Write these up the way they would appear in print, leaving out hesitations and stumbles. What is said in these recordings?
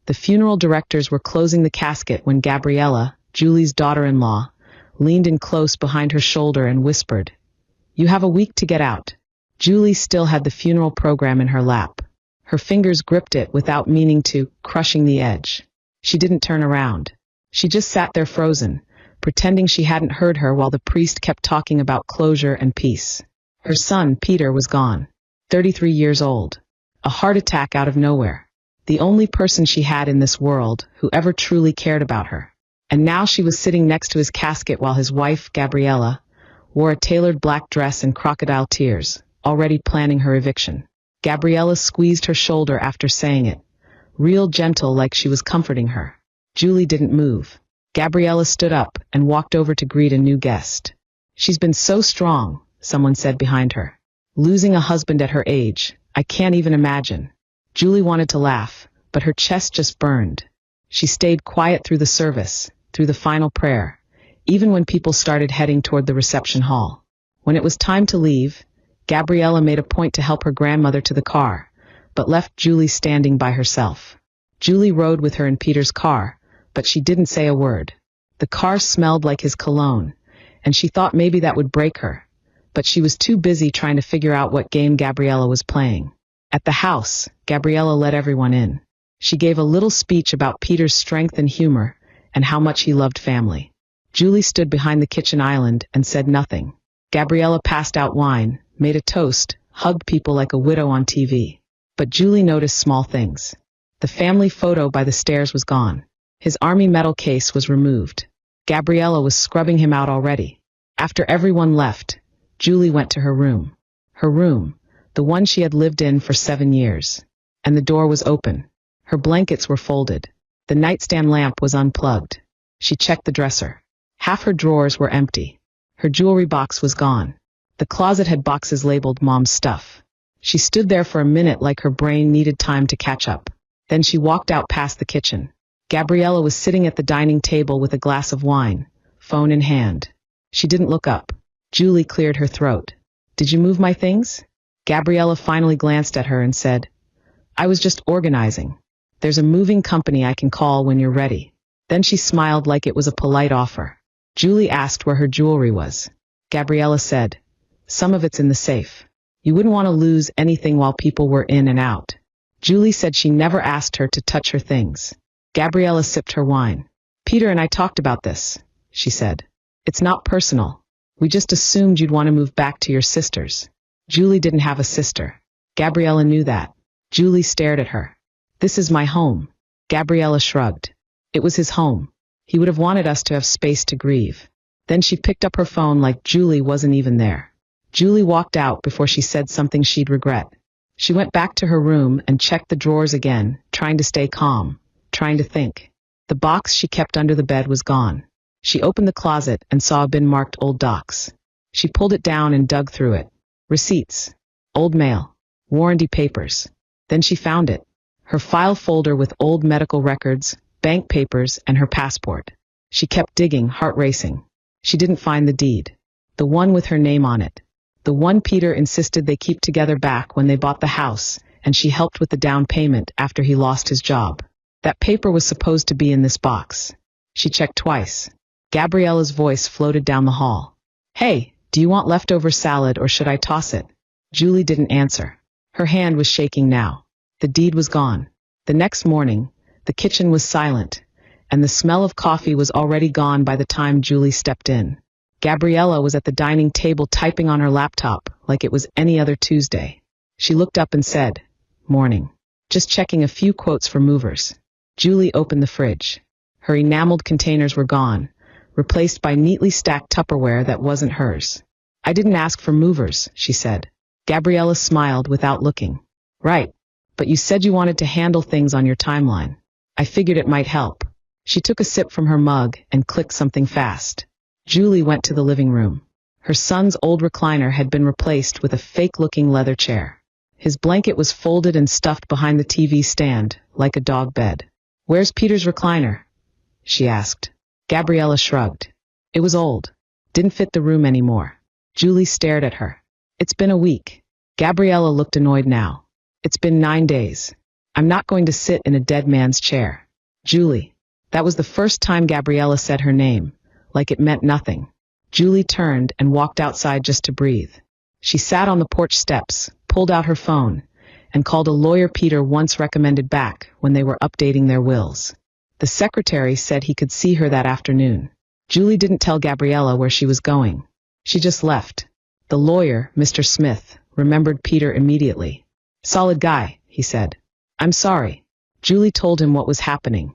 The funeral directors were closing the casket when Gabriella, Julie's daughter-in-law, leaned in close behind her shoulder and whispered, "You have a week to get out." Julie still had the funeral program in her lap. Her fingers gripped it without meaning to, crushing the edge. She didn't turn around. She just sat there frozen, pretending she hadn't heard her while the priest kept talking about closure and peace. Her son, Peter, was gone. 33 years old. A heart attack out of nowhere. The only person she had in this world who ever truly cared about her. And now she was sitting next to his casket while his wife, Gabriella, wore a tailored black dress and crocodile tears, already planning her eviction. Gabriella squeezed her shoulder after saying it, real gentle like she was comforting her. Julie didn't move. Gabriella stood up and walked over to greet a new guest. "She's been so strong," someone said behind her. "Losing a husband at her age, I can't even imagine." Julie wanted to laugh, but her chest just burned. She stayed quiet through the service, through the final prayer, even when people started heading toward the reception hall. When it was time to leave, Gabriella made a point to help her grandmother to the car, but left Julie standing by herself. Julie rode with her in Peter's car, but she didn't say a word. The car smelled like his cologne, and she thought maybe that would break her, but she was too busy trying to figure out what game Gabriella was playing. At the house, Gabriella let everyone in. She gave a little speech about Peter's strength and humor, and how much he loved family. Julie stood behind the kitchen island and said nothing. Gabriella passed out wine, made a toast, hugged people like a widow on TV. But Julie noticed small things. The family photo by the stairs was gone. His army medal case was removed. Gabriella was scrubbing him out already. After everyone left, Julie went to her room. Her room, the one she had lived in for 7 years. And the door was open. Her blankets were folded. The nightstand lamp was unplugged. She checked the dresser. Half her drawers were empty. Her jewelry box was gone. The closet had boxes labeled Mom's stuff. She stood there for a minute like her brain needed time to catch up. Then she walked out past the kitchen. Gabriella was sitting at the dining table with a glass of wine, phone in hand. She didn't look up. Julie cleared her throat. "Did you move my things?" Gabriella finally glanced at her and said, "I was just organizing. There's a moving company I can call when you're ready." Then she smiled like it was a polite offer. Julie asked where her jewelry was. Gabriella said, "Some of it's in the safe. You wouldn't want to lose anything while people were in and out." Julie said she never asked her to touch her things. Gabriella sipped her wine. "Peter and I talked about this," she said. "It's not personal. We just assumed you'd want to move back to your sisters." Julie didn't have a sister. Gabriella knew that. Julie stared at her. "This is my home." Gabriella shrugged. It was his home. He would have wanted us to have space to grieve. Then she picked up her phone like Julie wasn't even there. Julie walked out before she said something she'd regret. She went back to her room and checked the drawers again, trying to stay calm, trying to think. The box she kept under the bed was gone. She opened the closet and saw a bin marked Old Docs. She pulled it down and dug through it. Receipts, old mail, warranty papers. Then she found it. Her file folder with old medical records, bank papers, and her passport. She kept digging, heart racing. She didn't find the deed. The one with her name on it. The one Peter insisted they keep together back when they bought the house, and she helped with the down payment after he lost his job. That paper was supposed to be in this box. She checked twice. Gabriella's voice floated down the hall. "Hey, do you want leftover salad or should I toss it?" Julie didn't answer. Her hand was shaking now. The deed was gone. The next morning, the kitchen was silent, and the smell of coffee was already gone by the time Julie stepped in. Gabriella was at the dining table typing on her laptop like it was any other Tuesday. She looked up and said, "Morning. Just checking a few quotes for movers." Julie opened the fridge. Her enameled containers were gone, replaced by neatly stacked Tupperware that wasn't hers. "I didn't ask for movers," she said. Gabriella smiled without looking. "Right. But you said you wanted to handle things on your timeline. I figured it might help." She took a sip from her mug and clicked something fast. Julie went to the living room. Her son's old recliner had been replaced with a fake-looking leather chair. His blanket was folded and stuffed behind the TV stand, like a dog bed. "Where's Peter's recliner?" she asked. Gabriella shrugged. It was old. Didn't fit the room anymore. Julie stared at her. "It's been a week." Gabriella looked annoyed now. "It's been 9 days. I'm not going to sit in a dead man's chair. Julie. That was the first time Gabriella said her name, like it meant nothing. Julie turned and walked outside just to breathe. She sat on the porch steps, pulled out her phone, and called a lawyer Peter once recommended back when they were updating their wills. The secretary said he could see her that afternoon. Julie didn't tell Gabriella where she was going. She just left. The lawyer, Mr. Smith, remembered Peter immediately. Solid guy, he said. I'm sorry. Julie told him what was happening.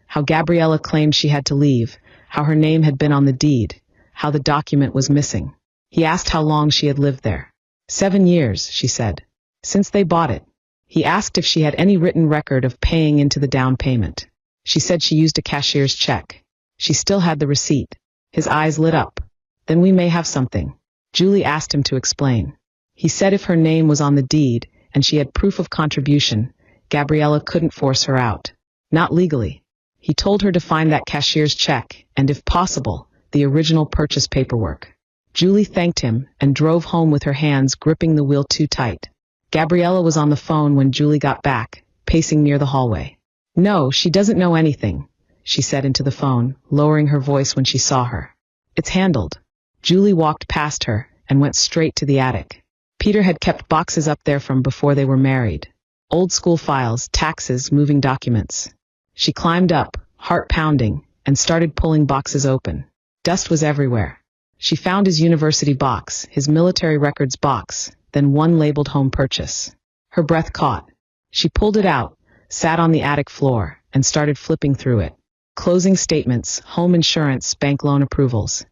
How Gabriella claimed she had to leave, how her name had been on the deed, how the document was missing. He asked how long she had lived there. 7 years, she said. Since they bought it. He asked if she had any written record of paying into the down payment. She said she used a cashier's check. She still had the receipt. His eyes lit up. Then we may have something. Julie asked him to explain. He said if her name was on the deed and she had proof of contribution, Gabriella couldn't force her out. Not legally. He told her to find that cashier's check and, if possible, the original purchase paperwork. Julie thanked him and drove home with her hands gripping the wheel too tight. Gabriella was on the phone when Julie got back, pacing near the hallway. No, she doesn't know anything, she said into the phone, lowering her voice when she saw her. It's handled. Julie walked past her and went straight to the attic. Peter had kept boxes up there from before they were married. Old school files, taxes, moving documents. She climbed up, heart pounding, and started pulling boxes open. Dust was everywhere. She found his university box, his military records box, then one labeled home purchase. Her breath caught. She pulled it out, sat on the attic floor, and started flipping through it. Closing statements, home insurance, bank loan approvals.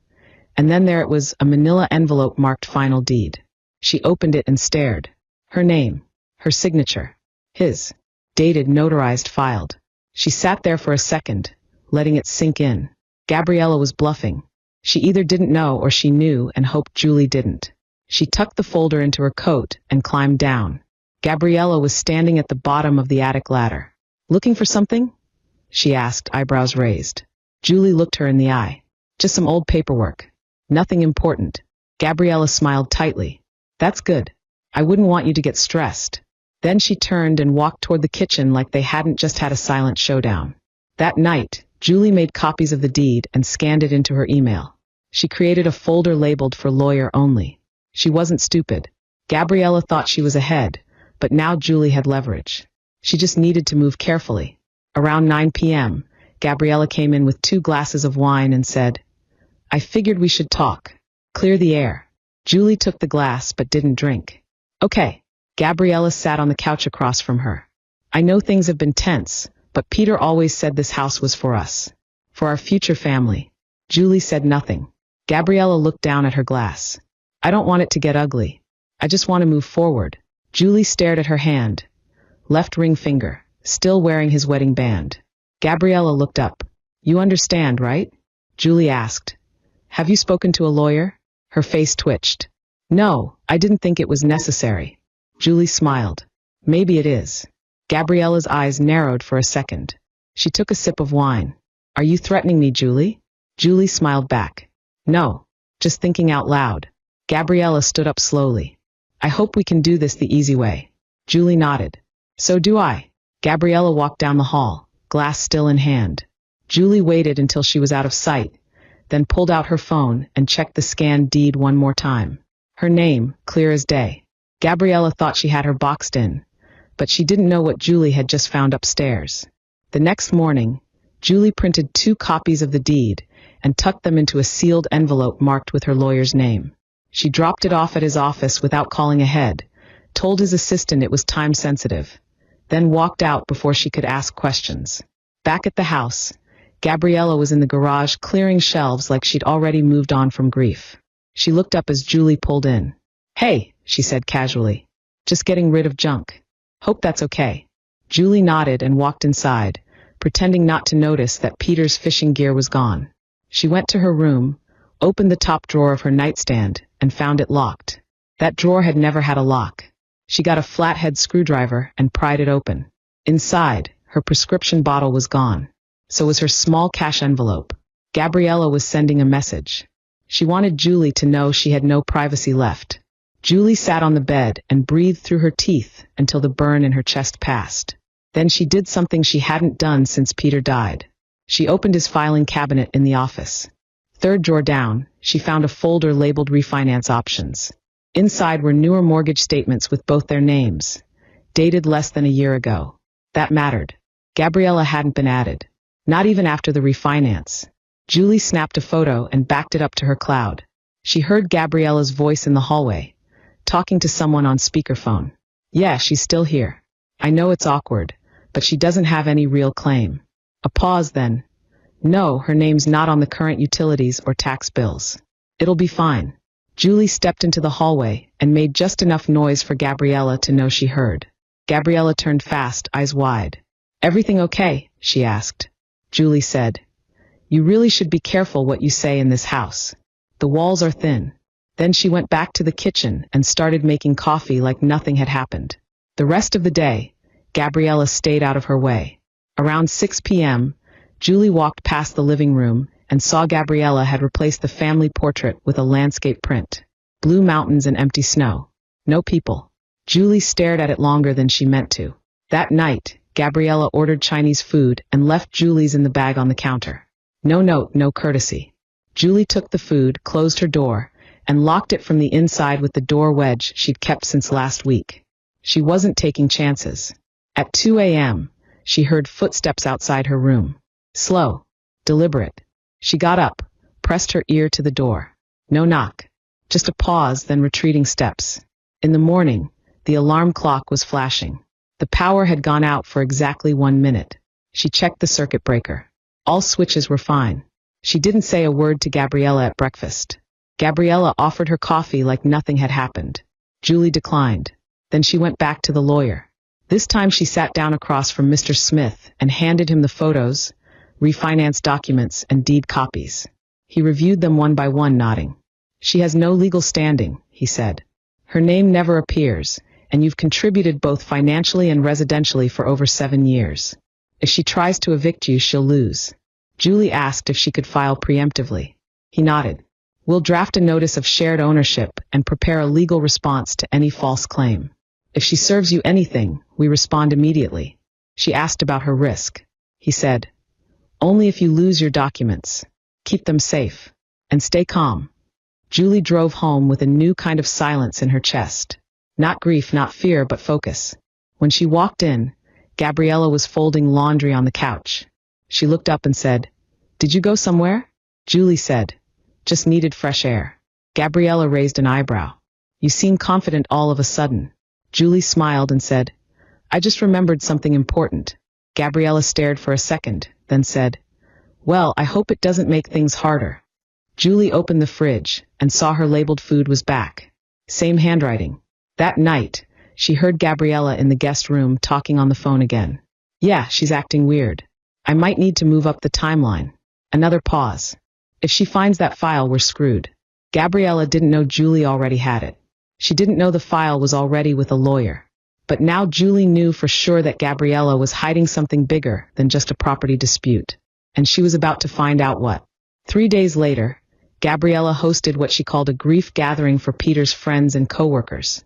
And then there it was, a manila envelope marked final deed. She opened it and stared. Her name. Her signature. His. Dated, notarized, filed. She sat there for a second, letting it sink in. Gabriella was bluffing. She either didn't know or she knew and hoped Julie didn't. She tucked the folder into her coat and climbed down. Gabriella was standing at the bottom of the attic ladder. Looking for something? She asked, eyebrows raised. Julie looked her in the eye. Just some old paperwork. Nothing important. Gabriella smiled tightly. That's good. I wouldn't want you to get stressed. Then she turned and walked toward the kitchen like they hadn't just had a silent showdown. That night, Julie made copies of the deed and scanned it into her email. She created a folder labeled for lawyer only. She wasn't stupid. Gabriella thought she was ahead, but now Julie had leverage. She just needed to move carefully. Around 9 p.m., Gabriella came in with 2 glasses of wine and said, I figured we should talk. Clear the air. Julie took the glass but didn't drink. Okay. Gabriella sat on the couch across from her. I know things have been tense, but Peter always said this house was for us. For our future family. Julie said nothing. Gabriella looked down at her glass. I don't want it to get ugly. I just want to move forward. Julie stared at her hand. Left ring finger, still wearing his wedding band. Gabriella looked up. You understand, right? Julie asked. Have you spoken to a lawyer? Her face twitched. No, I didn't think it was necessary. Julie smiled. Maybe it is. Gabriella's eyes narrowed for a second. She took a sip of wine. Are you threatening me, Julie? Julie smiled back. No, just thinking out loud. Gabriella stood up slowly. I hope we can do this the easy way. Julie nodded. So do I. Gabriella walked down the hall, glass still in hand. Julie waited until she was out of sight, then pulled out her phone and checked the scanned deed one more time. Her name, clear as day. Gabriella thought she had her boxed in, but she didn't know what Julie had just found upstairs. The next morning, Julie printed 2 copies of the deed and tucked them into a sealed envelope marked with her lawyer's name. She dropped it off at his office without calling ahead, told his assistant it was time sensitive, then walked out before she could ask questions. Back at the house, Gabriella was in the garage clearing shelves like she'd already moved on from grief. She looked up as Julie pulled in. Hey, she said casually. Just getting rid of junk. Hope that's okay. Julie nodded and walked inside, pretending not to notice that Peter's fishing gear was gone. She went to her room, opened the top drawer of her nightstand, and found it locked. That drawer had never had a lock. She got a flathead screwdriver and pried it open. Inside, her prescription bottle was gone. So was her small cash envelope. Gabriella was sending a message. She wanted Julie to know she had no privacy left. Julie sat on the bed and breathed through her teeth until the burn in her chest passed. Then she did something she hadn't done since Peter died. She opened his filing cabinet in the office. Third drawer down, she found a folder labeled refinance options. Inside were newer mortgage statements with both their names, dated less than a year ago. That mattered. Gabriella hadn't been added. Not even after the refinance. Julie snapped a photo and backed it up to her cloud. She heard Gabriella's voice in the hallway, talking to someone on speakerphone. Yeah, she's still here. I know it's awkward, but she doesn't have any real claim. A pause then. No, her name's not on the current utilities or tax bills. It'll be fine. Julie stepped into the hallway and made just enough noise for Gabriella to know she heard. Gabriella turned fast, eyes wide. Everything okay? She asked. Julie said, You really should be careful what you say in this house. The walls are thin. Then she went back to the kitchen and started making coffee like nothing had happened. The rest of the day, Gabriella stayed out of her way. Around 6 p.m., Julie walked past the living room and saw Gabriella had replaced the family portrait with a landscape print. Blue mountains and empty snow. No people. Julie stared at it longer than she meant to. That night, Gabriella ordered Chinese food and left Julie's in the bag on the counter. No note, no courtesy. Julie took the food, closed her door, and locked it from the inside with the door wedge she'd kept since last week. She wasn't taking chances. At 2 a.m., she heard footsteps outside her room. Slow, deliberate. She got up, pressed her ear to the door. No knock. Just a pause, then retreating steps. In the morning, the alarm clock was flashing. The power had gone out for exactly 1 minute. She checked the circuit breaker. All switches were fine. She didn't say a word to Gabriella at breakfast. Gabriella offered her coffee like nothing had happened. Julie declined. Then she went back to the lawyer. This time she sat down across from Mr. Smith and handed him the photos, refinance documents, and deed copies. He reviewed them one by one, nodding. She has no legal standing, he said. Her name never appears, and you've contributed both financially and residentially for over 7 years. If she tries to evict you, she'll lose. Julie asked if she could file preemptively. He nodded. We'll draft a notice of shared ownership and prepare a legal response to any false claim. If she serves you anything, we respond immediately. She asked about her risk. He said, Only if you lose your documents. Keep them safe. And stay calm. Julie drove home with a new kind of silence in her chest. Not grief, not fear, but focus. When she walked in, Gabriella was folding laundry on the couch. She looked up and said, Did you go somewhere? Julie said, Just needed fresh air. Gabriella raised an eyebrow. You seem confident all of a sudden. Julie smiled and said, I just remembered something important. Gabriella stared for a second, then said, Well, I hope it doesn't make things harder. Julie opened the fridge and saw her labeled food was back. Same handwriting. That night, she heard Gabriella in the guest room talking on the phone again. Yeah, she's acting weird. I might need to move up the timeline. Another pause. If she finds that file, we're screwed. Gabriella didn't know Julie already had it. She didn't know the file was already with a lawyer. But now Julie knew for sure that Gabriella was hiding something bigger than just a property dispute. And she was about to find out what. 3 days later, Gabriella hosted what she called a grief gathering for Peter's friends and coworkers.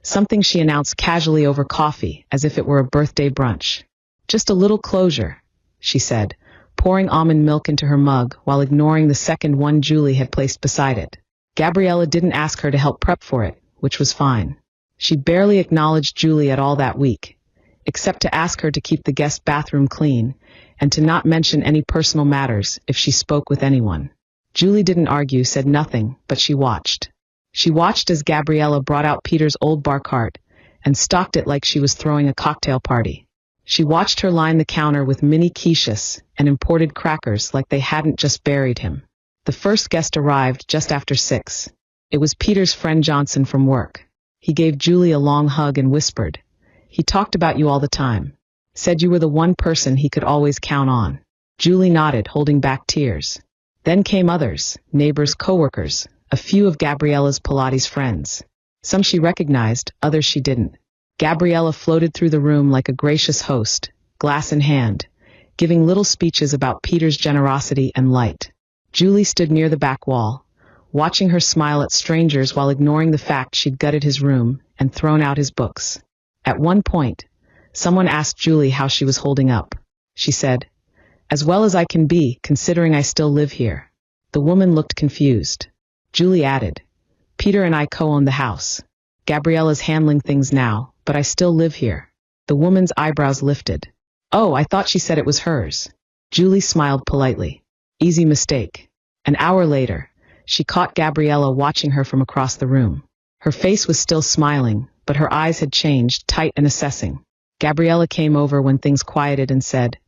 Something she announced casually over coffee, as if it were a birthday brunch. Just a little closure, she said, pouring almond milk into her mug while ignoring the second one Julie had placed beside it. Gabriella didn't ask her to help prep for it, which was fine. She barely acknowledged Julie at all that week, except to ask her to keep the guest bathroom clean and to not mention any personal matters if she spoke with anyone. Julie didn't argue, said nothing, but she watched. She watched as Gabriella brought out Peter's old bar cart and stocked it like she was throwing a cocktail party. She watched her line the counter with mini quiches and imported crackers like they hadn't just buried him. The first guest arrived just after 6. It was Peter's friend Johnson from work. He gave Julie a long hug and whispered, He talked about you all the time. Said you were the one person he could always count on. Julie nodded, holding back tears. Then came others, neighbors, coworkers, a few of Gabriella's Pilates friends. Some she recognized, others she didn't. Gabriella floated through the room like a gracious host, glass in hand, giving little speeches about Peter's generosity and light. Julie stood near the back wall, watching her smile at strangers while ignoring the fact she'd gutted his room and thrown out his books. At one point, Someone asked Julie how she was holding up. She said, "As well as I can be, considering I still live here." The woman looked confused. Julie added, "Peter and I co-own the house. Gabriella's handling things now, but I still live here." The woman's eyebrows lifted. "Oh, I thought she said it was hers." Julie smiled politely. "Easy mistake." An hour later, she caught Gabriella watching her from across the room. Her face was still smiling, but her eyes had changed, tight and assessing. Gabriella came over when things quieted and said,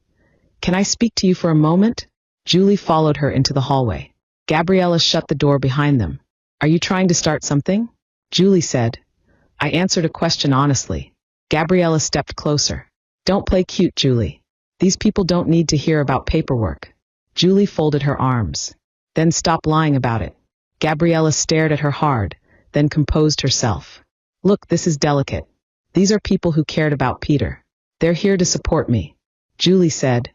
"Can I speak to you for a moment?" Julie followed her into the hallway. Gabriella shut the door behind them. "Are you trying to start something?" Julie said. "I answered a question honestly." Gabriella stepped closer. "Don't play cute, Julie. These people don't need to hear about paperwork." Julie folded her arms. "Then stop lying about it." Gabriella stared at her hard, then composed herself. "Look, this is delicate. These are people who cared about Peter. They're here to support me." Julie said,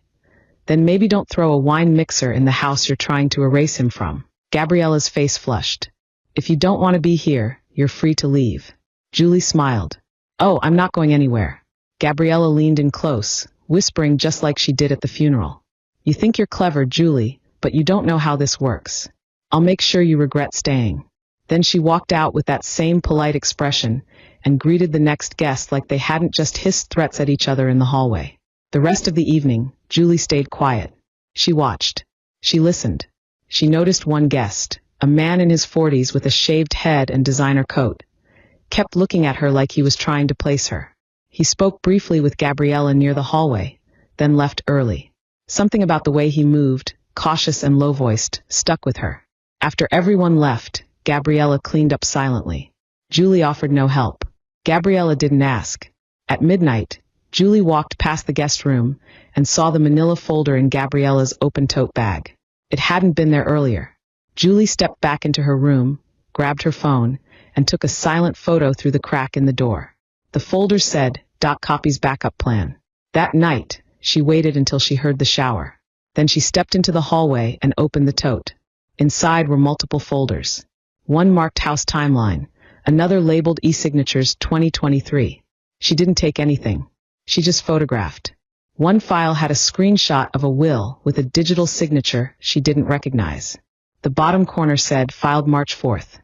"Then maybe don't throw a wine mixer in the house you're trying to erase him from." Gabriella's face flushed. "If you don't want to be here, you're free to leave." Julie smiled. "Oh, I'm not going anywhere." Gabriella leaned in close, whispering just like she did at the funeral. "You think you're clever, Julie, but you don't know how this works. I'll make sure you regret staying." Then she walked out with that same polite expression and greeted the next guest like they hadn't just hissed threats at each other in the hallway. The rest of the evening, Julie stayed quiet. She watched. She listened. She noticed one guest, a man in his 40s with a shaved head and designer coat, kept looking at her like he was trying to place her. He spoke briefly with Gabriella near the hallway, then left early. Something about the way he moved, cautious and low-voiced, stuck with her. After everyone left, Gabriella cleaned up silently. Julie offered no help. Gabriella didn't ask. At midnight, Julie walked past the guest room and saw the manila folder in Gabriella's open tote bag. It hadn't been there earlier. Julie stepped back into her room, grabbed her phone, and took a silent photo through the crack in the door. The folder said, "Copy's backup plan." That night, she waited until she heard the shower. Then she stepped into the hallway and opened the tote. Inside were multiple folders. One marked House Timeline, another labeled e-signatures 2023. She didn't take anything. She just photographed. One file had a screenshot of a will with a digital signature she didn't recognize. The bottom corner said, "Filed March 4th.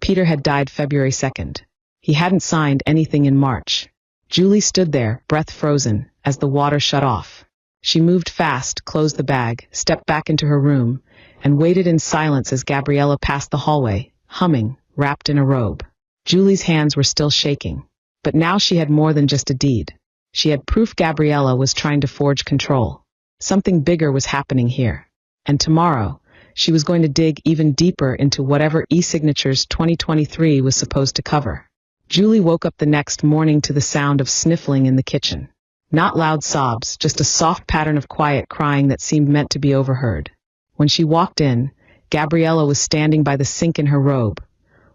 Peter had died February 2nd. He hadn't signed anything in March." Julie stood there, breath frozen, as the water shut off. She moved fast, closed the bag, stepped back into her room, and waited in silence as Gabriella passed the hallway, humming, wrapped in a robe. Julie's hands were still shaking. But now she had more than just a deed. She had proof Gabriella was trying to forge control. Something bigger was happening here. And tomorrow, she was going to dig even deeper into whatever e-signatures 2023 was supposed to cover. Julie woke up the next morning to the sound of sniffling in the kitchen. Not loud sobs, just a soft pattern of quiet crying that seemed meant to be overheard. When she walked in, Gabriella was standing by the sink in her robe,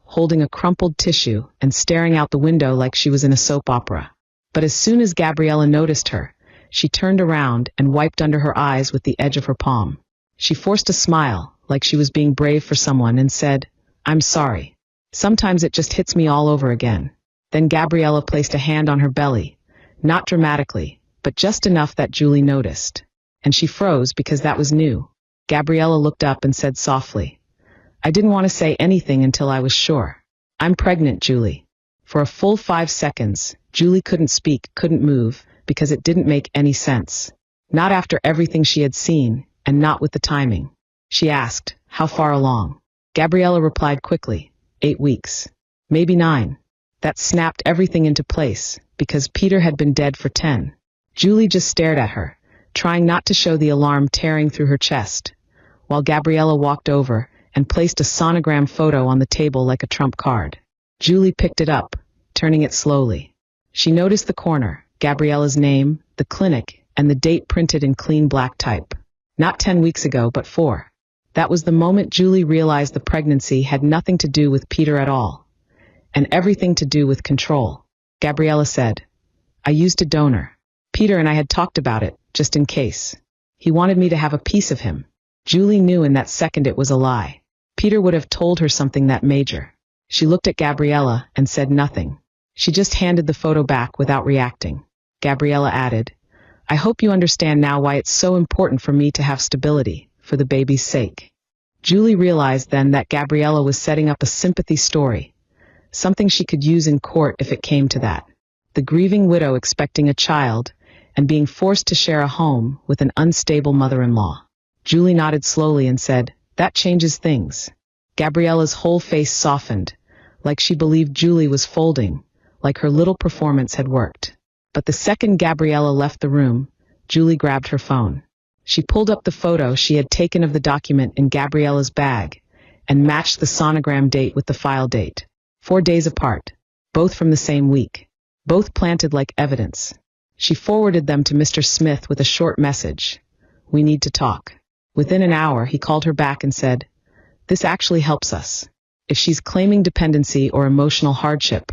holding a crumpled tissue and staring out the window like she was in a soap opera. But as soon as Gabriella noticed her, she turned around and wiped under her eyes with the edge of her palm. She forced a smile, like she was being brave for someone, and said, "I'm sorry. Sometimes it just hits me all over again." Then Gabriella placed a hand on her belly, not dramatically, but just enough that Julie noticed. And she froze because that was new. Gabriella looked up and said softly, "I didn't want to say anything until I was sure. I'm pregnant, Julie." For a full 5 seconds, Julie couldn't speak, couldn't move, because it didn't make any sense. Not after everything she had seen, and not with the timing. She asked, "How far along?" Gabriella replied quickly, 8 weeks. Maybe 9. That snapped everything into place, because Peter had been dead for 10. Julie just stared at her, trying not to show the alarm tearing through her chest, while Gabriella walked over and placed a sonogram photo on the table like a trump card. Julie picked it up, turning it slowly. She noticed the corner, Gabriella's name, the clinic, and the date printed in clean black type. Not 10 weeks ago, but 4. That was the moment Julie realized the pregnancy had nothing to do with Peter at all, and everything to do with control. Gabriella said, "I used a donor. Peter and I had talked about it, just in case. He wanted me to have a piece of him." Julie knew in that second it was a lie. Peter would have told her something that major. She looked at Gabriella and said nothing. She just handed the photo back without reacting. Gabriella added. I hope you understand now why it's so important for me to have stability, for the baby's sake. Julie realized then that Gabriella was setting up a sympathy story, something she could use in court if it came to that. The grieving widow expecting a child and being forced to share a home with an unstable mother-in-law. Julie nodded slowly and said, That changes things. Gabriella's whole face softened, like she believed Julie was folding, like her little performance had worked. But the second Gabriella left the room, Julie grabbed her phone. She pulled up the photo she had taken of the document in Gabriella's bag and matched the sonogram date with the file date. 4 days apart, both from the same week, both planted like evidence. She forwarded them to Mr. Smith with a short message. We need to talk. Within an hour, he called her back and said, This actually helps us. If she's claiming dependency or emotional hardship,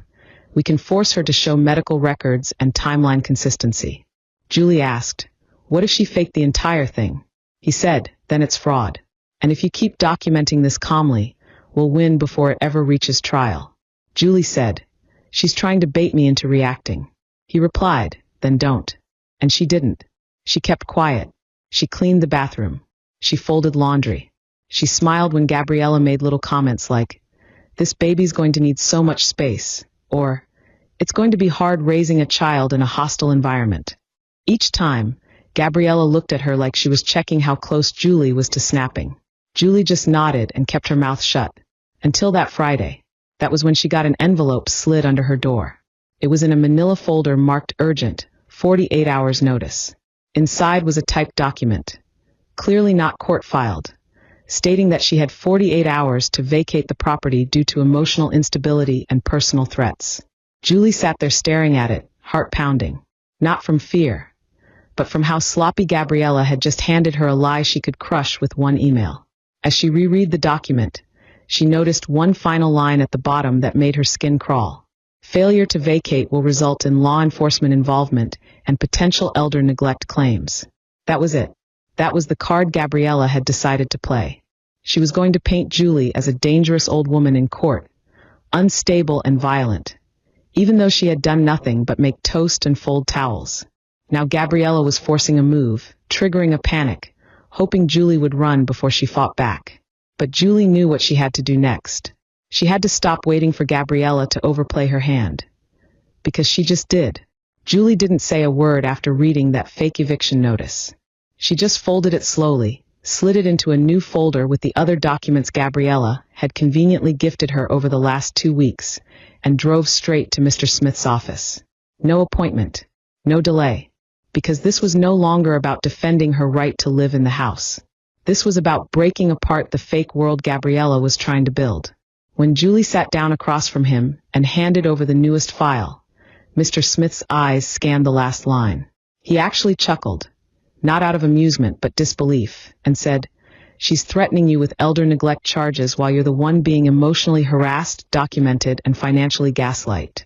we can force her to show medical records and timeline consistency. Julie asked, What if she faked the entire thing? He said, Then it's fraud. And if you keep documenting this calmly, we'll win before it ever reaches trial. Julie said, She's trying to bait me into reacting. He replied, Then don't. And she didn't. She kept quiet. She cleaned the bathroom. She folded laundry. She smiled when Gabriella made little comments like, This baby's going to need so much space, or, It's going to be hard raising a child in a hostile environment. Each time, Gabriella looked at her like she was checking how close Julie was to snapping. Julie just nodded and kept her mouth shut. Until that Friday. That was when she got an envelope slid under her door. It was in a manila folder marked urgent, 48 hours notice. Inside was a typed document, clearly not court-filed, stating that she had 48 hours to vacate the property due to emotional instability and personal threats. Julie sat there staring at it, heart pounding. Not from fear, but from how sloppy Gabriella had just handed her a lie she could crush with one email. As she reread the document, she noticed one final line at the bottom that made her skin crawl. Failure to vacate will result in law enforcement involvement and potential elder neglect claims. That was it. That was the card Gabriella had decided to play. She was going to paint Julie as a dangerous old woman in court, unstable and violent, even though she had done nothing but make toast and fold towels. Now Gabriella was forcing a move, triggering a panic, hoping Julie would run before she fought back. But Julie knew what she had to do next. She had to stop waiting for Gabriella to overplay her hand. Because she just did. Julie didn't say a word after reading that fake eviction notice. She just folded it slowly, slid it into a new folder with the other documents Gabriella had conveniently gifted her over the last 2 weeks, and drove straight to Mr. Smith's office. No appointment. No delay. Because this was no longer about defending her right to live in the house. This was about breaking apart the fake world Gabriella was trying to build. When Julie sat down across from him and handed over the newest file, Mr. Smith's eyes scanned the last line. He actually chuckled, not out of amusement but disbelief, and said, She's threatening you with elder neglect charges while you're the one being emotionally harassed, documented, and financially gaslighted.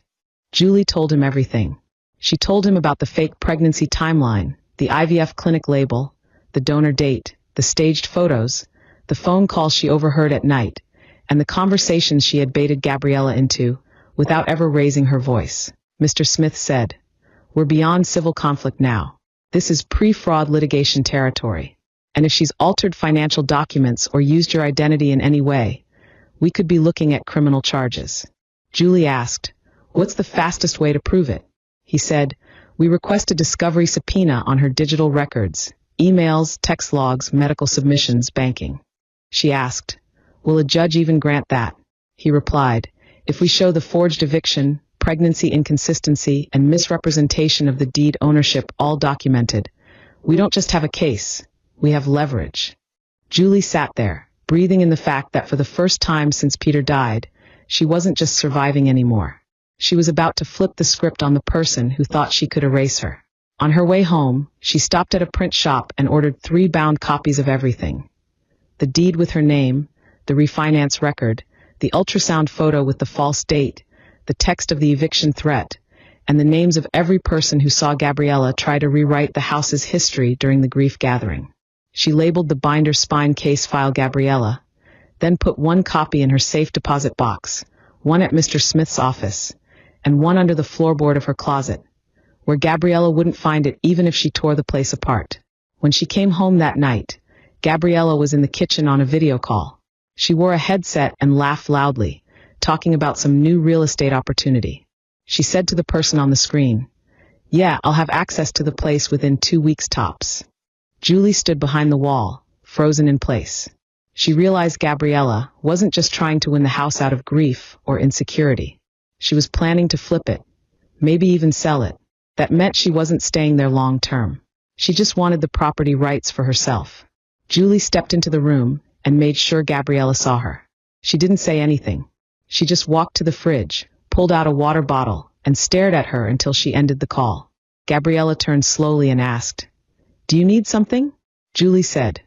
Julie told him everything. She told him about the fake pregnancy timeline, the IVF clinic label, the donor date, the staged photos, the phone calls she overheard at night, and the conversations she had baited Gabriella into, without ever raising her voice. Mr. Smith said, We're beyond civil conflict now. This is pre-fraud litigation territory. And if she's altered financial documents or used your identity in any way, we could be looking at criminal charges. Julie asked, What's the fastest way to prove it? He said, We request a discovery subpoena on her digital records, emails, text logs, medical submissions, banking. She asked, Will a judge even grant that? He replied, If we show the forged eviction, pregnancy inconsistency, and misrepresentation of the deed ownership all documented, we don't just have a case, we have leverage. Julie sat there, breathing in the fact that for the first time since Peter died, she wasn't just surviving anymore. She was about to flip the script on the person who thought she could erase her. On her way home, she stopped at a print shop and ordered 3 bound copies of everything. The deed with her name, the refinance record, the ultrasound photo with the false date, the text of the eviction threat, and the names of every person who saw Gabriella try to rewrite the house's history during the grief gathering. She labeled the binder spine case file Gabriella, then put 1 copy in her safe deposit box, 1 at Mr. Smith's office, and 1 under the floorboard of her closet, where Gabriella wouldn't find it even if she tore the place apart. When she came home that night, Gabriella was in the kitchen on a video call. She wore a headset and laughed loudly, talking about some new real estate opportunity. She said to the person on the screen, "Yeah, I'll have access to the place within 2 weeks tops." Julie stood behind the wall, frozen in place. She realized Gabriella wasn't just trying to win the house out of grief or insecurity. She was planning to flip it, maybe even sell it. That meant she wasn't staying there long term. She just wanted the property rights for herself. Julie stepped into the room and made sure Gabriella saw her. She didn't say anything. She just walked to the fridge, pulled out a water bottle, and stared at her until she ended the call. Gabriella turned slowly and asked, "Do you need something?" Julie said,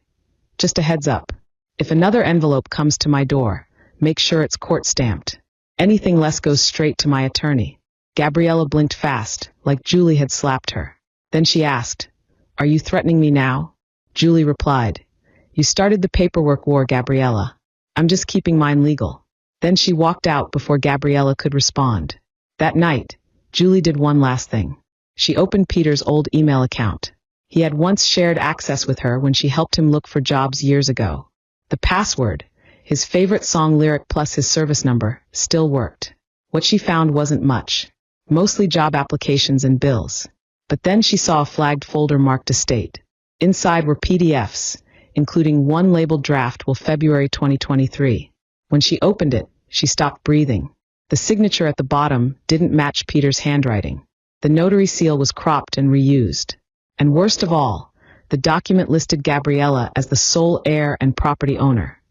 "Just a heads up. If another envelope comes to my door, make sure it's court-stamped. Anything less goes straight to my attorney." Gabriella blinked fast, like Julie had slapped her. Then she asked, "Are you threatening me now?" Julie replied, "You started the paperwork war, Gabriella. I'm just keeping mine legal." Then she walked out before Gabriella could respond. That night, Julie did one last thing. She opened Peter's old email account. He had once shared access with her when she helped him look for jobs years ago. The password, his favorite song lyric plus his service number, still worked. What she found wasn't much, mostly job applications and bills. But then she saw a flagged folder marked Deceit. Inside were PDFs, including one labeled draft will February 2023. When she opened it, she stopped breathing. The signature at the bottom didn't match Peter's handwriting. The notary seal was cropped and reused. And worst of all, the document listed Gabriella as the sole heir and property owner,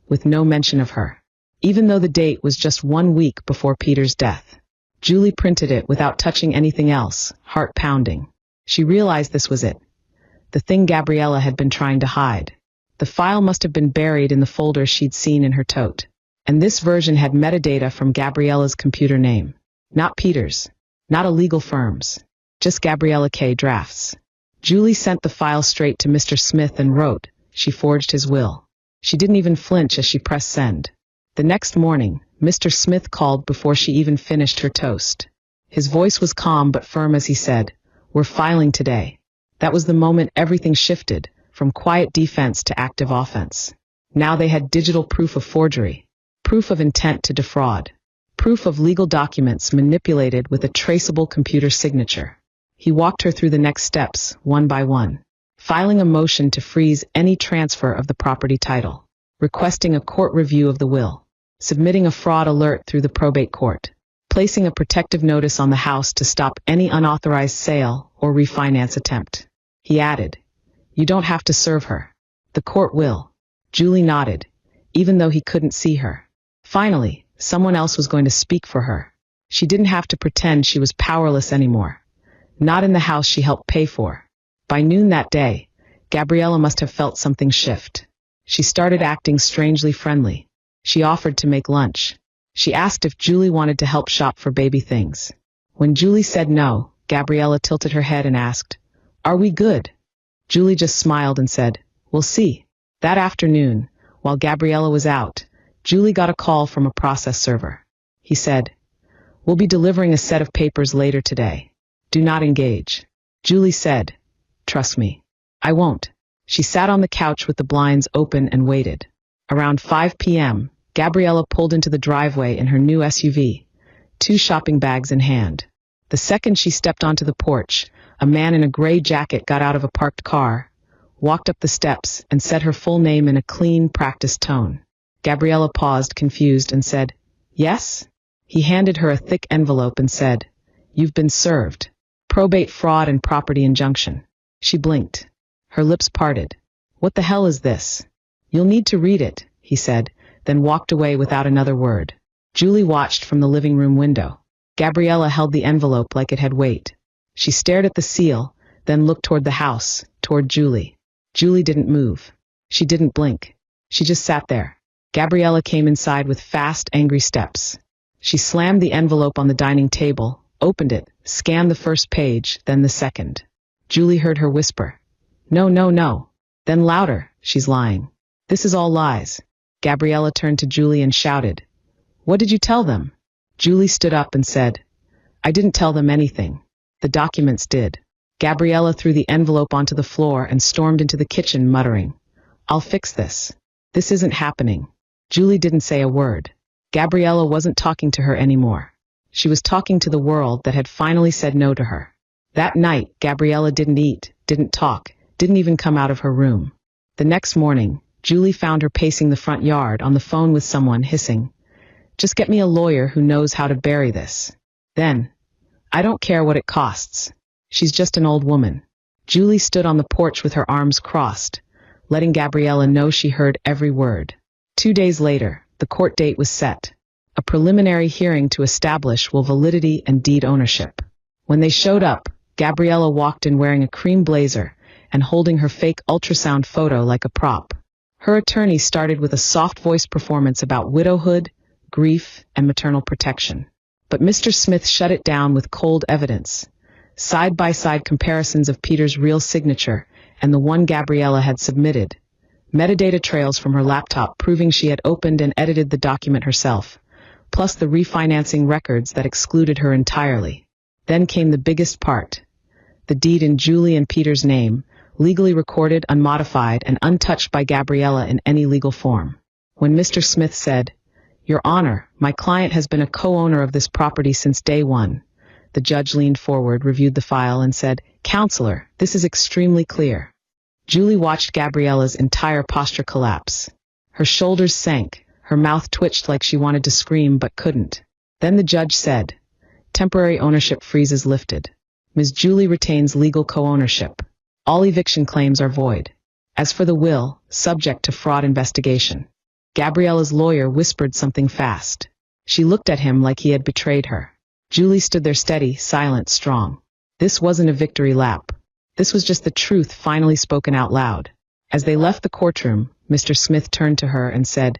with no mention of her, even though the date was just 1 week before Peter's death. Julie printed it without touching anything else, heart pounding. She realized this was it. The thing Gabriella had been trying to hide. The file must have been buried in the folder she'd seen in her tote. And this version had metadata from Gabriella's computer name. Not Peter's. Not a legal firm's. Just Gabriella K. Drafts. Julie sent the file straight to Mr. Smith and wrote, she forged his will. She didn't even flinch as she pressed send. The next morning, Mr. Smith called before she even finished her toast. His voice was calm but firm as he said, "We're filing today." That was the moment everything shifted, from quiet defense to active offense. Now they had digital proof of forgery, proof of intent to defraud, proof of legal documents manipulated with a traceable computer signature. He walked her through the next steps, one by one. Filing a motion to freeze any transfer of the property title, requesting a court review of the will, submitting a fraud alert through the probate court, placing a protective notice on the house to stop any unauthorized sale or refinance attempt. He added, "You don't have to serve her. The court will." Julie nodded, even though he couldn't see her. Finally, someone else was going to speak for her. She didn't have to pretend she was powerless anymore. Not in the house she helped pay for. By noon that day, Gabriella must have felt something shift. She started acting strangely friendly. She offered to make lunch. She asked if Julie wanted to help shop for baby things. When Julie said no, Gabriella tilted her head and asked, "Are we good?" Julie just smiled and said, "We'll see." That afternoon, while Gabriella was out, Julie got a call from a process server. He said, "We'll be delivering a set of papers later today. Do not engage." Julie said, "Trust me. I won't." She sat on the couch with the blinds open and waited. Around 5 p.m., Gabriella pulled into the driveway in her new SUV, 2 shopping bags in hand. The second she stepped onto the porch, a man in a gray jacket got out of a parked car, walked up the steps, and said her full name in a clean, practiced tone. Gabriella paused, confused, and said, "Yes?" He handed her a thick envelope and said, "You've been served. Probate fraud and property injunction." She blinked. Her lips parted. "What the hell is this?" "You'll need to read it," he said, then walked away without another word. Julie watched from the living room window. Gabriella held the envelope like it had weight. She stared at the seal, then looked toward the house, toward Julie. Julie didn't move. She didn't blink. She just sat there. Gabriella came inside with fast, angry steps. She slammed the envelope on the dining table, opened it, scanned the first page, then the second. Julie heard her whisper, "No, no, no." Then louder, "She's lying. This is all lies." Gabriella turned to Julie and shouted, "What did you tell them?" Julie stood up and said, "I didn't tell them anything. The documents did. Gabriella threw the envelope onto the floor and stormed into the kitchen, muttering, "I'll fix this. This isn't happening." Julie didn't say a word. Gabriella wasn't talking to her anymore. She was talking to the world that had finally said no to her. That night, Gabriella didn't eat, didn't talk, didn't even come out of her room. The next morning, Julie found her pacing the front yard on the phone with someone, hissing, "Just get me a lawyer who knows how to bury this. Then, I don't care what it costs. She's just an old woman." Julie stood on the porch with her arms crossed, letting Gabriella know she heard every word. 2 days later, the court date was set. A preliminary hearing to establish will validity and deed ownership. When they showed up, Gabriella walked in wearing a cream blazer and holding her fake ultrasound photo like a prop. Her attorney started with a soft voice performance about widowhood, grief, and maternal protection. But Mr. Smith shut it down with cold evidence. Side-by-side comparisons of Peter's real signature and the one Gabriella had submitted. Metadata trails from her laptop proving she had opened and edited the document herself, plus the refinancing records that excluded her entirely. Then came the biggest part. The deed in Julie and Peter's name, legally recorded, unmodified, and untouched by Gabriella in any legal form. When Mr. Smith said, "Your Honor, my client has been a co-owner of this property since day one," the judge leaned forward, reviewed the file, and said, "Counselor, this is extremely clear." Julie watched Gabriella's entire posture collapse. Her shoulders sank, her mouth twitched like she wanted to scream but couldn't. Then the judge said, "Temporary ownership freeze is lifted. Ms. Julie retains legal co-ownership. All eviction claims are void. As for the will, subject to fraud investigation." Gabriella's lawyer whispered something fast. She looked at him like he had betrayed her. Julie stood there steady, silent, strong. This wasn't a victory lap. This was just the truth finally spoken out loud. As they left the courtroom, Mr. Smith turned to her and said,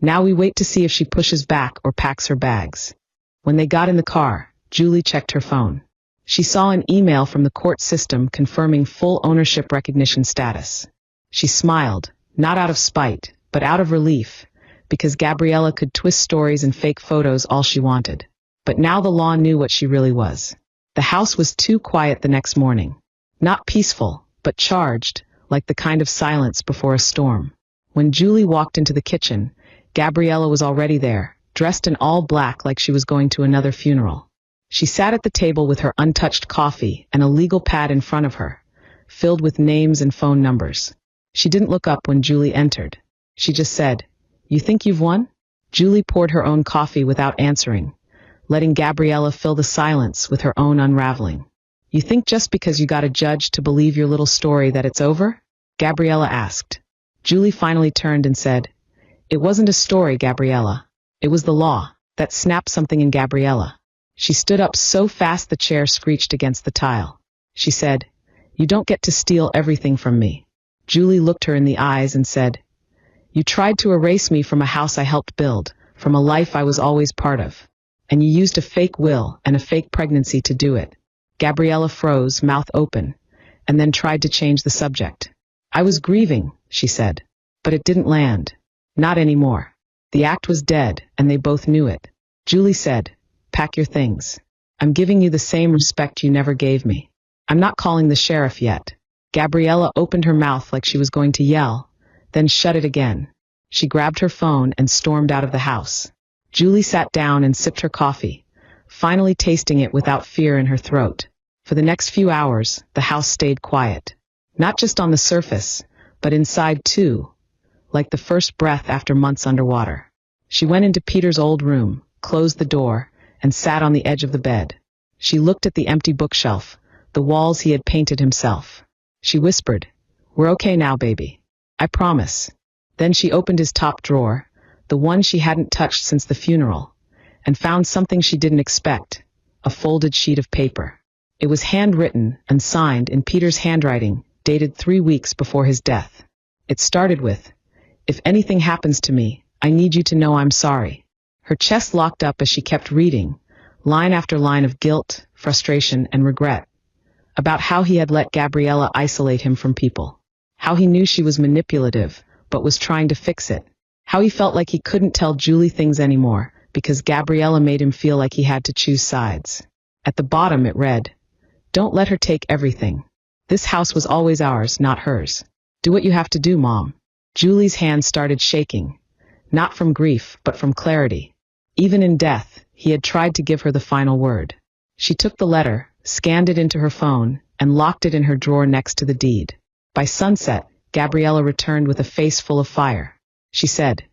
"Now we wait to see if she pushes back or packs her bags." When they got in the car, Julie checked her phone. She saw an email from the court system confirming full ownership recognition status. She smiled, not out of spite, but out of relief, because Gabriella could twist stories and fake photos all she wanted. But now the law knew what she really was. The house was too quiet the next morning. Not peaceful, but charged, like the kind of silence before a storm. When Julie walked into the kitchen, Gabriella was already there, dressed in all black like she was going to another funeral. She sat at the table with her untouched coffee and a legal pad in front of her, filled with names and phone numbers. She didn't look up when Julie entered. She just said, "You think you've won?" Julie poured her own coffee without answering, letting Gabriella fill the silence with her own unraveling. "You think just because you got a judge to believe your little story that it's over?" Gabriella asked. Julie finally turned and said, "It wasn't a story, Gabriella. It was the law." That snapped something in Gabriella. She stood up so fast the chair screeched against the tile. She said, "You don't get to steal everything from me." Julie looked her in the eyes and said, "You tried to erase me from a house I helped build, from a life I was always part of. And you used a fake will and a fake pregnancy to do it." Gabriella froze, mouth open, and then tried to change the subject. "I was grieving," she said, "but it didn't land. Not anymore. The act was dead, and they both knew it." Julie said, "Pack your things. I'm giving you the same respect you never gave me. I'm not calling the sheriff yet." Gabriella opened her mouth like she was going to yell, then shut it again. She grabbed her phone and stormed out of the house. Julie sat down and sipped her coffee, finally tasting it without fear in her throat. For the next few hours, the house stayed quiet. Not just on the surface, but inside too, like the first breath after months underwater. She went into Peter's old room, closed the door, and sat on the edge of the bed. She looked at the empty bookshelf, the walls he had painted himself. She whispered, "We're okay now, baby. I promise." Then she opened his top drawer, the one she hadn't touched since the funeral, and found something she didn't expect, a folded sheet of paper. It was handwritten and signed in Peter's handwriting, dated 3 weeks before his death. It started with, "If anything happens to me, I need you to know I'm sorry." Her chest locked up as she kept reading, line after line of guilt, frustration, and regret, about how he had let Gabriella isolate him from people, how he knew she was manipulative, but was trying to fix it, how he felt like he couldn't tell Julie things anymore, because Gabriella made him feel like he had to choose sides. At the bottom it read, Don't let her take everything. This house was always ours, not hers. Do what you have to do, Mom. Julie's hand started shaking. Not from grief, but from clarity. Even in death, he had tried to give her the final word. She took the letter, scanned it into her phone, and locked it in her drawer next to the deed. By sunset, Gabriella returned with a face full of fire. She said,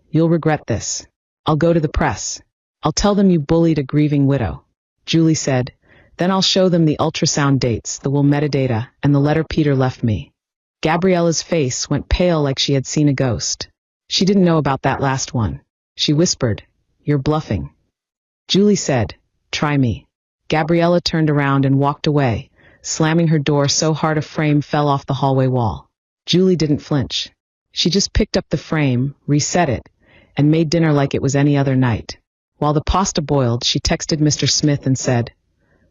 "You'll regret this. I'll go to the press. I'll tell them you bullied a grieving widow." Julie said, "Then I'll show them the ultrasound dates, the will metadata, and the letter Peter left me." Gabriella's face went pale like she had seen a ghost. She didn't know about that last one. She whispered, "You're bluffing." Julie said, "Try me." Gabriella turned around and walked away, slamming her door so hard a frame fell off the hallway wall. Julie didn't flinch. She just picked up the frame, reset it, and made dinner like it was any other night. While the pasta boiled, she texted Mr. Smith and said,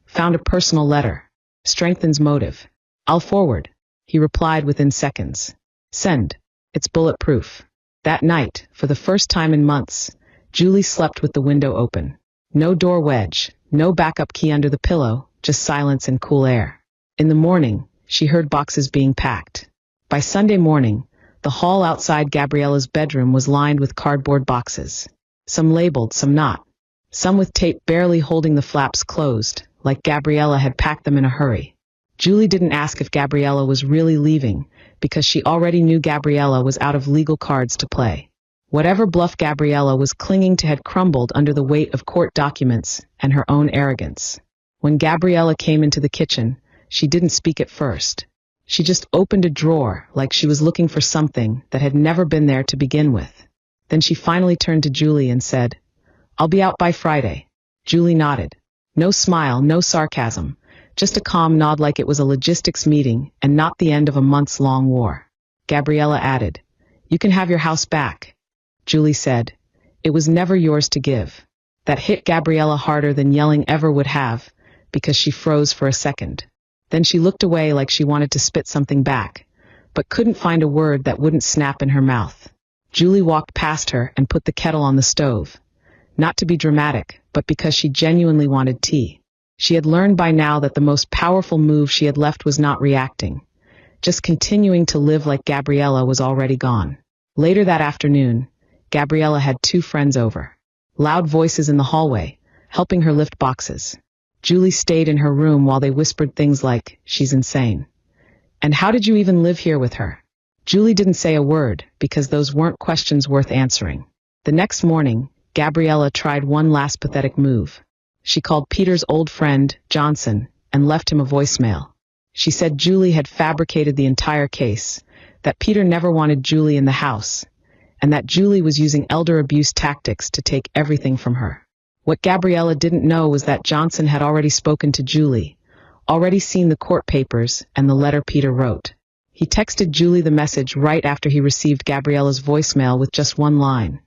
"Found a personal letter. Strengthens motive. I'll forward." He replied within seconds. "Send. It's bulletproof." That night, for the first time in months, Julie slept with the window open. No door wedge, no backup key under the pillow, just silence and cool air. In the morning, she heard boxes being packed. By Sunday morning, the hall outside Gabriella's bedroom was lined with cardboard boxes. Some labeled, some not. Some with tape barely holding the flaps closed, like Gabriella had packed them in a hurry. Julie didn't ask if Gabriella was really leaving, because she already knew Gabriella was out of legal cards to play. Whatever bluff Gabriella was clinging to had crumbled under the weight of court documents and her own arrogance. When Gabriella came into the kitchen, she didn't speak at first. She just opened a drawer like she was looking for something that had never been there to begin with. Then she finally turned to Julie and said, "I'll be out by Friday." Julie nodded. No smile, no sarcasm, just a calm nod like it was a logistics meeting and not the end of a months-long war. Gabriella added, "You can have your house back." Julie said, "It was never yours to give." That hit Gabriella harder than yelling ever would have, because she froze for a second. Then she looked away like she wanted to spit something back, but couldn't find a word that wouldn't snap in her mouth. Julie walked past her and put the kettle on the stove. Not to be dramatic, but because she genuinely wanted tea. She had learned by now that the most powerful move she had left was not reacting. Just continuing to live like Gabriella was already gone. Later that afternoon, Gabriella had 2 friends over. Loud voices in the hallway, helping her lift boxes. Julie stayed in her room while they whispered things like, "She's insane." "And how did you even live here with her?" Julie didn't say a word, because those weren't questions worth answering. The next morning, Gabriella tried one last pathetic move. She called Peter's old friend, Johnson, and left him a voicemail. She said Julie had fabricated the entire case, that Peter never wanted Julie in the house, and that Julie was using elder abuse tactics to take everything from her. What Gabriella didn't know was that Johnson had already spoken to Julie, already seen the court papers and the letter Peter wrote. He texted Julie the message right after he received Gabriella's voicemail with just one line.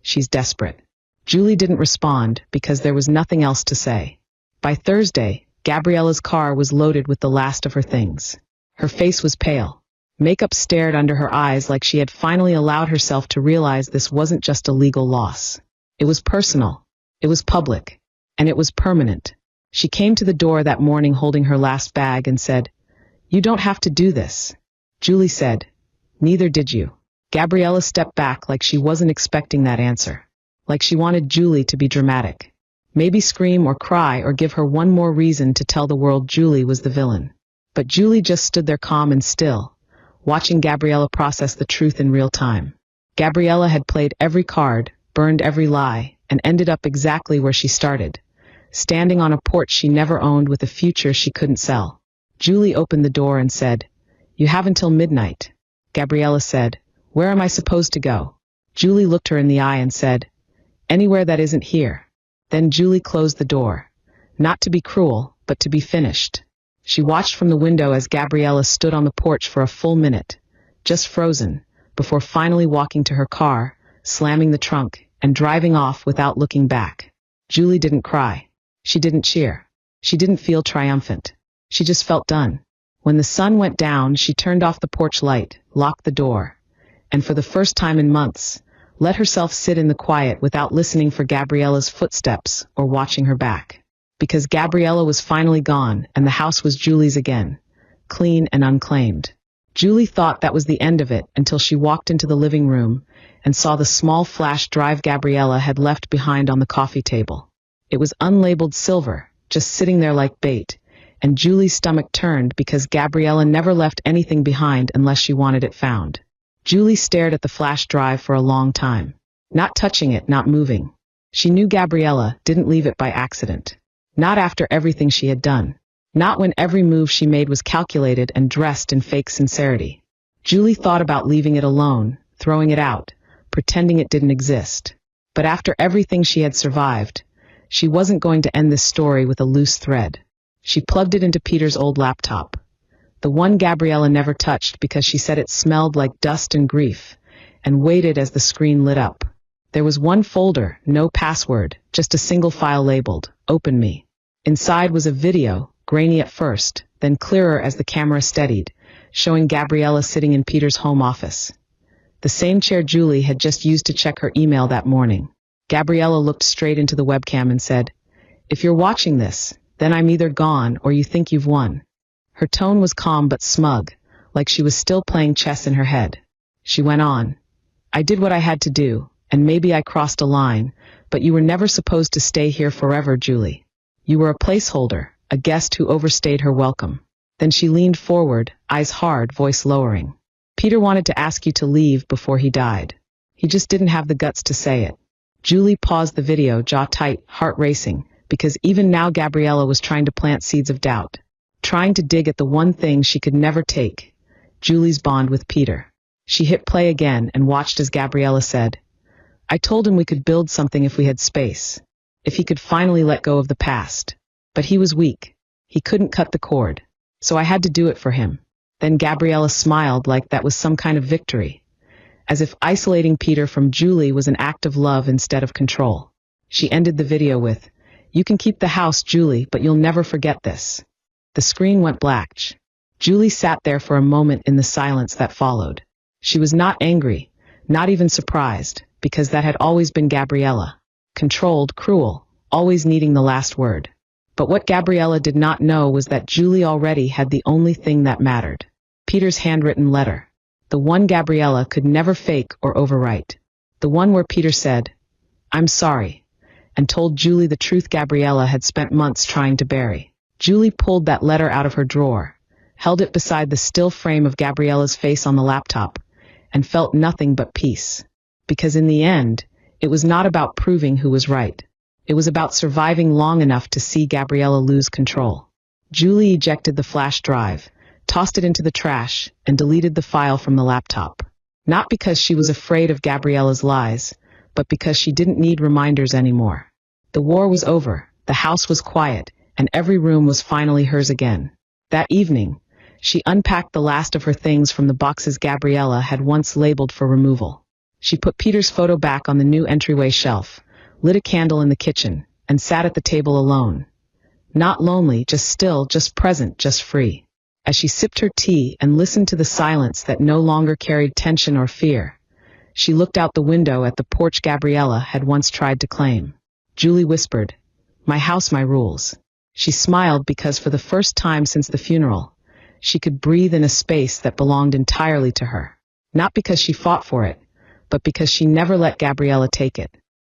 "She's desperate." Julie didn't respond because there was nothing else to say. By Thursday, Gabriella's car was loaded with the last of her things. Her face was pale. Makeup stared under her eyes like she had finally allowed herself to realize this wasn't just a legal loss. It was personal. It was public. And it was permanent. She came to the door that morning holding her last bag and said, "You don't have to do this." Julie said, "Neither did you." Gabriella stepped back like she wasn't expecting that answer. Like she wanted Julie to be dramatic. Maybe scream or cry or give her one more reason to tell the world Julie was the villain. But Julie just stood there calm and still, watching Gabriella process the truth in real time. Gabriella had played every card, burned every lie, and ended up exactly where she started, standing on a porch she never owned with a future she couldn't sell. Julie opened the door and said, "You have until midnight." Gabriella said, "Where am I supposed to go?" Julie looked her in the eye and said, "Anywhere that isn't here." Then Julie closed the door, not to be cruel, but to be finished. She watched from the window as Gabriella stood on the porch for a full minute, just frozen, before finally walking to her car, slamming the trunk, and driving off without looking back. Julie didn't cry. She didn't cheer. She didn't feel triumphant. She just felt done. When the sun went down, she turned off the porch light, locked the door, and for the first time in months, let herself sit in the quiet without listening for Gabriella's footsteps or watching her back. Because Gabriella was finally gone and the house was Julie's again, clean and unclaimed. Julie thought that was the end of it until she walked into the living room and saw the small flash drive Gabriella had left behind on the coffee table. It was unlabeled silver, just sitting there like bait, and Julie's stomach turned because Gabriella never left anything behind unless she wanted it found. Julie stared at the flash drive for a long time, not touching it, not moving. She knew Gabriella didn't leave it by accident. Not after everything she had done. Not when every move she made was calculated and dressed in fake sincerity. Julie thought about leaving it alone, throwing it out, pretending it didn't exist. But after everything she had survived, she wasn't going to end this story with a loose thread. She plugged it into Peter's old laptop. The one Gabriella never touched because she said it smelled like dust and grief, and waited as the screen lit up. There was one folder, no password, just a single file labeled, Open Me. Inside was a video, grainy at first, then clearer as the camera steadied, showing Gabriella sitting in Peter's home office. The same chair Julie had just used to check her email that morning. Gabriella looked straight into the webcam and said, "If you're watching this, then I'm either gone or you think you've won." Her tone was calm but smug, like she was still playing chess in her head. She went on, "I did what I had to do, and maybe I crossed a line, but you were never supposed to stay here forever, Julie. You were a placeholder, a guest who overstayed her welcome." Then she leaned forward, eyes hard, voice lowering. "Peter wanted to ask you to leave before he died. He just didn't have the guts to say it." Julie paused the video, jaw tight, heart racing, because even now Gabriella was trying to plant seeds of doubt, trying to dig at the one thing she could never take, Julie's bond with Peter. She hit play again and watched as Gabriella said, "I told him we could build something if we had space, if he could finally let go of the past. But he was weak. He couldn't cut the cord. So I had to do it for him." Then Gabriella smiled like that was some kind of victory, as if isolating Peter from Julie was an act of love instead of control. She ended the video with, "You can keep the house, Julie, but you'll never forget this." The screen went black. Julie sat there for a moment in the silence that followed. She was not angry, not even surprised, because that had always been Gabriella. Controlled, cruel, always needing the last word. But what Gabriella did not know was that Julie already had the only thing that mattered. Peter's handwritten letter. The one Gabriella could never fake or overwrite. The one where Peter said, "I'm sorry," and told Julie the truth Gabriella had spent months trying to bury. Julie pulled that letter out of her drawer, held it beside the still frame of Gabriella's face on the laptop, and felt nothing but peace. Because in the end, it was not about proving who was right. It was about surviving long enough to see Gabriella lose control. Julie ejected the flash drive, tossed it into the trash, and deleted the file from the laptop. Not because she was afraid of Gabriella's lies, but because she didn't need reminders anymore. The war was over, the house was quiet, and every room was finally hers again. That evening, she unpacked the last of her things from the boxes Gabriella had once labeled for removal. She put Peter's photo back on the new entryway shelf, lit a candle in the kitchen, and sat at the table alone. Not lonely, just still, just present, just free. As she sipped her tea and listened to the silence that no longer carried tension or fear, she looked out the window at the porch Gabriella had once tried to claim. Julie whispered, "My house, my rules." She smiled because for the first time since the funeral, she could breathe in a space that belonged entirely to her. Not because she fought for it, but because she never let Gabriella take it.